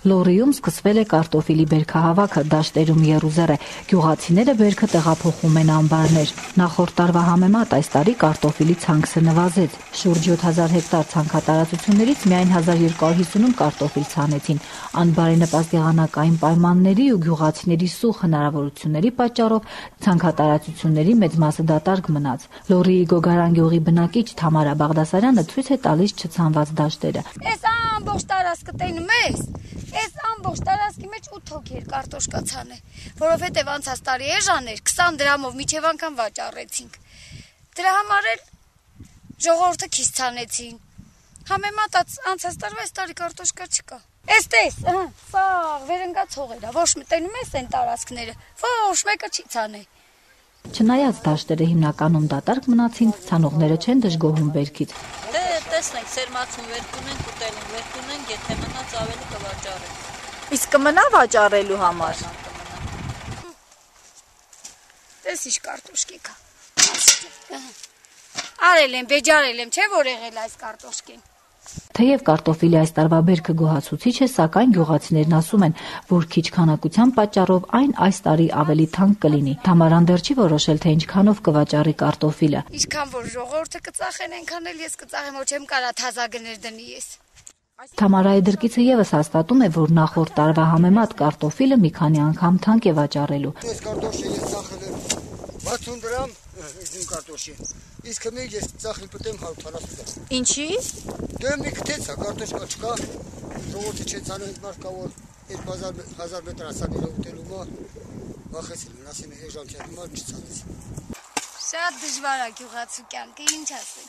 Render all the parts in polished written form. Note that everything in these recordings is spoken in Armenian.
Լորիում սկսվել է կարտոֆիլի բերքահավաքը, դաշտերում եռուզեռ է։ Գյուղացիները բերքը տեղափոխում են ամբարներ։ Նախորդ տարվա համեմատ այս տարի կարտոֆիլի ցանքսը նվազեց։ Շուրջ 7000 հեկտար ցանքատարածություններից միայն 1250-ում կարտոֆիլ ցանեցին։ Անբարենպաստ եղանակային պայմանների ու գյուղացիների սուղ հնարավորությունների պատճառով ցանքատարածությունների մեծ մասը դատարկ մնաց։ Լորիի Գոգարան գյուղի բնակիչ Թամարա Բաղդասարյանը ցույց է տալիս չցանված դաշտերը։ Այս ամբողջ տարածքը տենում ես։ Այս ամբողջ տարածքի մեջ 8 հոգի կարտոշկա ցանե, որովհետև անցած տարի էժան էր 20 դրամով միջև անգամ վաճառեցինք։ Դրա համար էլ ժողովուրդը քիչ ցանեցին։ Համեմատած անցած տարվա այս տարի կարտոշկա չկա։ Էս տես, սա վերընկած հողեր է, ոչ մտնում ես այն տարածքները, ոչ մեկը չի ցանե։ Չնայած դաշտերը հիմնականում դատարկ մնացին, ցանողները չեն դժգոհում բերքից։ Տեսնենք, սերմացում վերք ունենք, ուտելուն վերք ունենք, եթե մնաց ավելի կվաճառենք։ Իսկ կմնա վաճառելու համար։ Տես ինչ կարտոշկի կա։ Արել եմ, բեջարել եմ, չէ՞ որ եղել այս կարտոշկին։ Թեև կարտոֆիլի այս տարվա բերքը գոհացուցիչ է, սակայն գյուղացիներն ասում են, որ քիչ քանակության պատճառով այն այս տարի ավելի թանկ կլինի։ Թամարան դեռ չի որոշել, թե ինչքանով կվաճառի կարտոֆիլը։ Ինչքան որ ժողովուրդը կծախեն, այնքան էլ ես կծախեմ, ոչ չեմ կարա թազագներ դնի ես։ Թամարայի դրկիցը եւս հաստատում է, որ նախորդ տարվա համեմատ կարտոֆիլը մի քանի անգամ թանկ է վաճառելու։ Ես կարտոշի ես ծախել եմ 60 դրամ, իմ կարտոշի։ Իսկ մի ես ծախել պետք 140 դրամ։ Ինչի՞։ Դե մի քթեցա կարտոշկա չկա։ Ժողովուրդը չէ ցանում մարդ կա որ այդ 1000 մետր ասանիլը ուտելումա վախեցել են, ասին էժան չէ, հիմա չցանեց։ Շատ դժվար է գյուղացու կյանքը, ինչ ասեմ։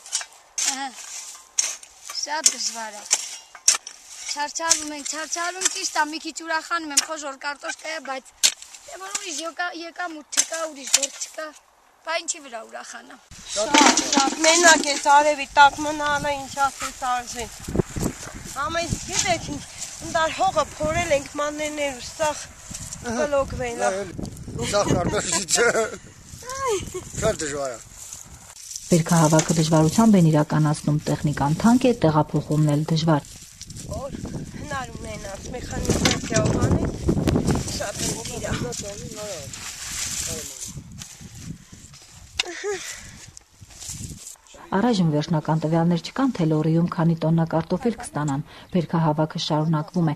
Շատ դժվար է։ Չարչարում ենք, ճիշտ է, մի քիչ ուրախանում եմ, խոժոր կարտոշկա է, բայց որ ուրիշ եկամուտ չկա, ուրիշ գործ չկա, բա ինչի վրա ուրախանա։ Շատ մենակ ես արևի տակ մնալը, ինչ ասես արժի։ Ամեն գիտեք, ընդար հողը փորել ենք մաններներ ու սաղ կլոգվել է։ Սաղ կարտոշի չէ։ Շատ դժվար է։ Բերքահավաքը դժվարությամբ են իրականացնում, տեխնիկան թանկ է, տեղափոխումն էլ դժվար։ Որ հնարում են աս մեխանիզացիա ուղանից շատ ընկիրա։ Առայժմ վերջնական տվյալներ չկան, թե Լորիում քանի տոննա կարտոֆիլ կստանան, բերքահավաքը շարունակվում է։